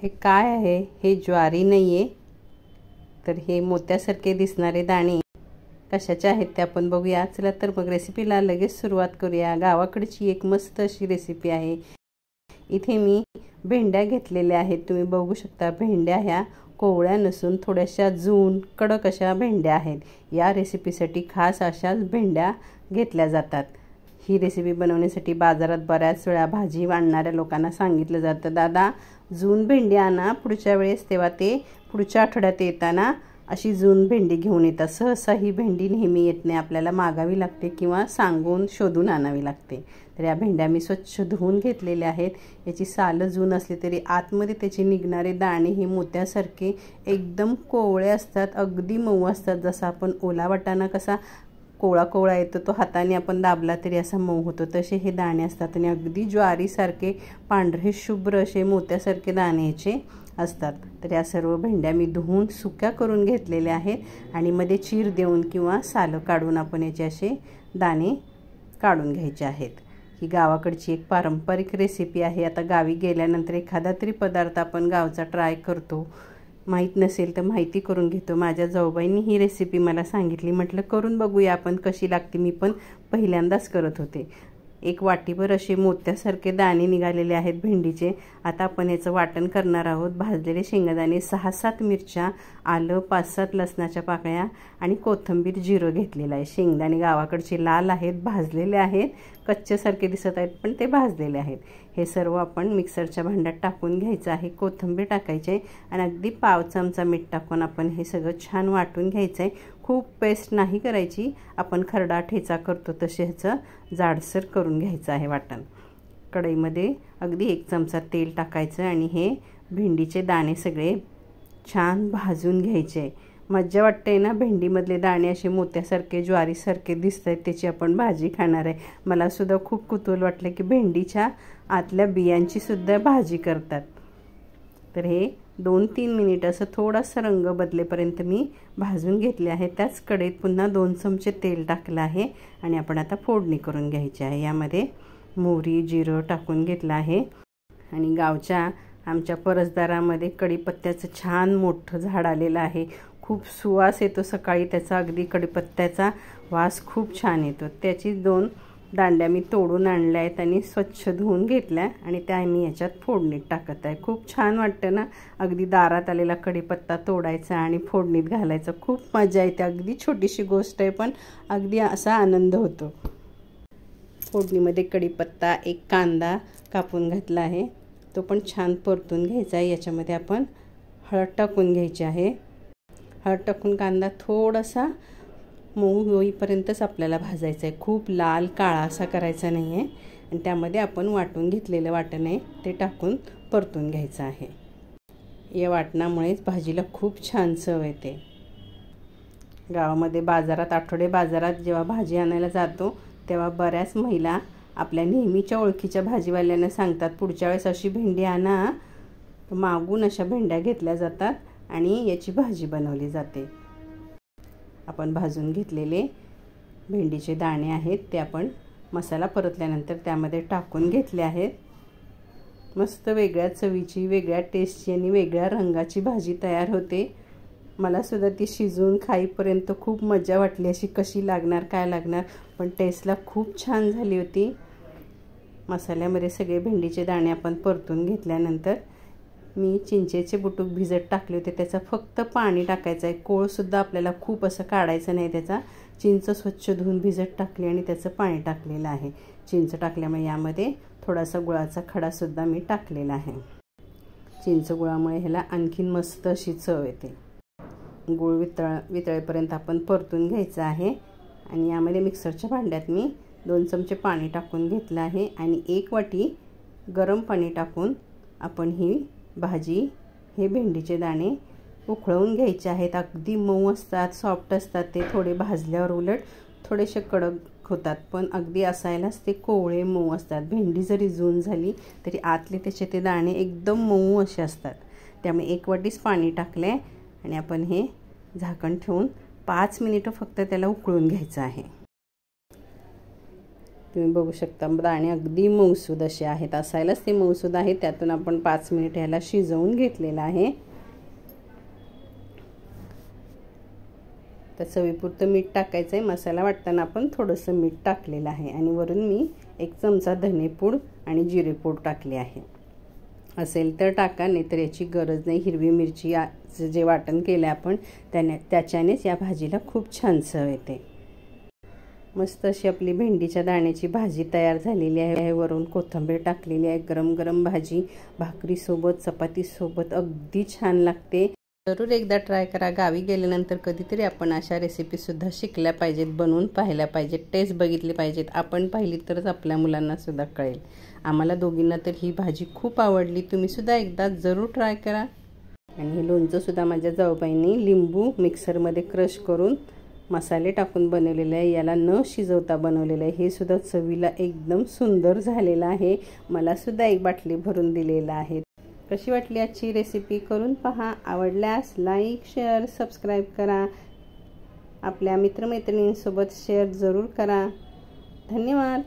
हे काय आहे? हे ज्वारी नाही आहे, तर हे मोत्यासारखे दिसणारे दाणे कशाचे आहेत ते आपण बघूया. चला तर मग रेसिपीला लगेच सुरुवात करूया. गावाकडची एक मस्त अशी रेसिपी आहे. इथे मी भेंड्या घेतलेल्या आहेत. तुम्ही बघू शकता, भेंड्या ह्या कोवळ्या नसून थोड्याशा जून कडक अशा भेंड्या आहेत. या रेसिपीसाठी खास अशाच भेंड्या घेतल्या जातात. ही रेसिपी बनवण्यासाठी बाजारात बऱ्याच वेळा भाजी आणणाऱ्या लोकांना सांगितलं जातं, दादा जून भेंडी आणा पुढच्या वेळेस, तेव्हा ते पुढच्या आठवड्यात येताना अशी जून भेंडी घेऊन येतात. सहसा ही भेंडी नेहमी येत नाही, आपल्याला मागावी लागते किंवा सांगून शोधून आणावी लागते. तर या भेंड्या मी स्वच्छ धुवून घेतलेल्या आहेत. याची सालं जून असली तरी आतमध्ये त्याचे निघणारे दाणे हे मोत्यासारखे एकदम कोवळे असतात, अगदी मऊ असतात. जसा आपण ओला वाटाणा कसा कोवळा कोवळा येतो, तो हाताने आपण दाबला तरी असा मऊ होतो, तसे हे दाणे असतात. आणि अगदी ज्वारीसारखे पांढरे शुभ्र असे मोत्यासारखे दाणे याचे असतात. तर या सर्व भेंड्या मी धुवून सुक्या करून घेतलेल्या आहेत आणि मध्ये चीर देऊन किंवा सालं काढून आपण याचे असे दाणे काढून घ्यायचे आहेत. ही गावाकडची एक पारंपरिक रेसिपी आहे. आता गावी गेल्यानंतर एखादा तरी पदार्थ आपण गावचा ट्राय करतो, माहीत नसेल तर माहिती करून घेतो. माझ्या जाऊबाईंनी ही रेसिपी मला सांगितली, म्हटलं करून बघूया आपण कशी लागते. मी पण पहिल्यांदाच करत होते. एक वाटीभर असे मोत्यासारखे दाणे निघालेले आहेत भेंडीचे. आता आपण याचं वाटण करणार आहोत. भाजलेले शेंगदाणे, 6-7 मिरच्या, आलं, 5-7 लसणाच्या पाकळ्या आणि कोथिंबीर, जिरं घेतलेलं आहे. शेंगदाणे गावाकडचे लाल आहेत, भाजलेले आहेत, कच्चेसारखे दिसत आहेत पण ते भाजलेले आहेत. हे सर्व आपण मिक्सरच्या भांड्यात टाकून घ्यायचं आहे. कोथिंबीर टाकायची आहे आणि अगदी पाव चमचा मीठ टाकून आपण हे सगळं छान वाटून घ्यायचं आहे. खूप पेस्ट नाही करायची, आपण खरडा ठेचा करतो तसे ह्याचं जाडसर करून घ्यायचं आहे वाटण. कढईमध्ये अगदी 1 चमचा तेल टाकायचं आणि हे भेंडीचे दाणे सगळे छान भाजून घ्यायचे. मज्जा वाटते ना, भेंडीमधले दाणे असे मोत्यासारखे ज्वारीसारखे दिसत आहेत, त्याची आपण भाजी खाणार आहे. मला सुद्धा खूप कुतूहल वाटलं की भेंडीच्या आतल्या बियांची सुद्धा भाजी करतात. तर हे 2-3 मिनिट असं थोडासा रंग बदलेपर्यंत मी भाजून घेतले आहे. त्याच कढईत पुन्हा 2 चमचे तेल टाकलं आहे आणि आपण आता फोडणी करून घ्यायची आहे. यामध्ये मोहरी, जिरं टाकून घेतलं आहे आणि गावच्या आमच्या परसदारामध्ये कढीपत्त्याचं छान मोठं झाड आलेलं आहे. खूप सुवास येतो सकाळी त्याचा, अगदी कढीपत्त्याचा वास खूप छान येतो. त्याची 2 दांड्या मी तोडून आणल्या आहेत आणि स्वच्छ धुवून घेतल्या आणि त्या मी याच्यात फोडणीत टाकत आहे. खूप छान वाटतं ना, अगदी दारात आलेला कढीपत्ता तोडायचा आणि फोडणीत घालायचा. खूप मजा येते. अगदी छोटीशी गोष्ट आहे पण अगदी असा आनंद होतो. फोडणीमध्ये कढीपत्ता, 1 कांदा कापून घातला आहे, तो पण छान परतून घ्यायचा आहे. याच्यामध्ये आपण हळद टाकून घ्यायची आहे. हळद टाकून कांदा थोडासा मऊ होईपर्यंतच आपल्याला भाजायचं आहे. खूप लाल काळा असा करायचा नाही आहे. आणि त्यामध्ये आपण वाटून घेतलेलं वाटण आहे ते टाकून परतून घ्यायचं आहे. या वाटणामुळेच भाजीला खूप छान चव येते. गावामध्ये बाजारात, आठवडे बाजारात जेव्हा भाजी आणायला जातो तेव्हा बऱ्याच महिला आपल्या नेहमीच्या ओळखीच्या भाजीवाल्यांना सांगतात, पुढच्या वेळेस अशी भेंडी आणा. मागून अशा भेंड्या घेतल्या जातात आणि याची भाजी बनवली जाते. आपण भाजून घेतलेले भेंडीचे दाणे आहेत ते आपण मसाला परतल्यानंतर त्यामध्ये टाकून घेतले आहेत. मस्त वेगळ्या चवीची, वेगळ्या टेस्टची आणि वेगळ्या रंगाची भाजी तयार होते. मला सुद्धा ती शिजवून खाईपर्यंत खूप मजा वाटली, अशी कशी लागणार, काय लागणार, पण टेस्टला खूप छान झाली होती. मसाल्यामध्ये सगळे भेंडीचे दाणे आपण परतून घेतल्यानंतर मी चिंचेचे बुटुक भिजत टाकले होते, त्याचं फक्त पाणी टाकायचं आहे. कोळसुद्धा आपल्याला खूप असं काढायचं नाही त्याचा. चिंच स्वच्छ धुवून भिजत टाकली आणि त्याचं पाणी टाकलेलं आहे. चिंच टाकल्यामुळे यामध्ये थोडासा गुळाचा खडासुद्धा मी टाकलेला आहे. चिंच गुळामुळे ह्याला आणखीन मस्त अशी चव येते. गुळ वितळेपर्यंत आपण परतून घ्यायचं आहे आणि यामध्ये मिक्सरच्या भांड्यात मी 2 चमचे पाणी टाकून घेतलं आहे आणि 1 वाटी गरम पाणी टाकून आपण ही भाजी, हे भेंडीचे दाणे उकळवून घ्यायचे आहेत. अगदी मऊ असतात, सॉफ्ट असतात ते. थोडे भाजल्यावर उलट थोडेसे कडक होतात, पण अगदी असायलाच ते कोवळे मऊ असतात. भेंडी जरी जून झाली तरी आतले त्याचे ते दाणे एकदम मऊ असे असतात. त्यामुळे 1 वाटीच पाणी टाकले आणि आपण हे झाकण ठेवून 5 मिनिटं फक्त त्याला उकळून घ्यायचं आहे. तुम्ही बघू शकता दाणे अगदी मऊसूद असे आहेत, असायलाच ते मऊसूद आहेत. त्यातून आपण 5 मिनिट ह्याला शिजवून घेतलेलं आहे. तर चवीपुरतं मीठ टाकायचं आहे. मसाला वाटताना आपण थोडंसं मीठ टाकलेलं आहे आणि वरून मी 1 चमचा धनेपूड आणि जिरेपूड टाकले आहे. असेल तर टाका, नाहीतर याची गरज नाही. हिरवी मिरची जे वाटण केलं आपण त्याच्यानेच या भाजीला खूप छान चव येते. मस्त अशी आपली भेंडीच्या दाण्याची भाजी तयार झालेली आहे. वरून कोथिंबीर टाकलेली आहे. गरम गरम भाजी भाकरीसोबत चपातीसोबत अगदी छान लागते. जरूर एकदा ट्राय करा. गावी गेल्यानंतर कधीतरी आपण अशा रेसिपीसुद्धा शिकल्या पाहिजेत, बनवून पाहिल्या पाहिजेत, टेस्ट बघितली पाहिजेत. आपण पाहिली तरच आपल्या मुलांनासुद्धा कळेल. आम्हाला दोघींना तर ही भाजी खूप आवडली. तुम्हीसुद्धा एकदा जरूर ट्राय करा. आणि हे लोणचंसुद्धा माझ्या जाऊबाईंनी लिंबू मिक्सरमध्ये क्रश करून मसाले टाकून बनवलेलं आहे. याला न शिजवता बनवलेलं आहे. हे सुद्धा चवीला एकदम सुंदर झालेलं आहे. मलासुद्धा 1 बाटली भरून दिलेलं आहे. कशी वाटली आजची रेसिपी? करून पहा. आवडल्यास लाईक, शेअर, सबस्क्राईब करा. आपल्या मित्रमैत्रिणींसोबत शेअर जरूर करा. धन्यवाद.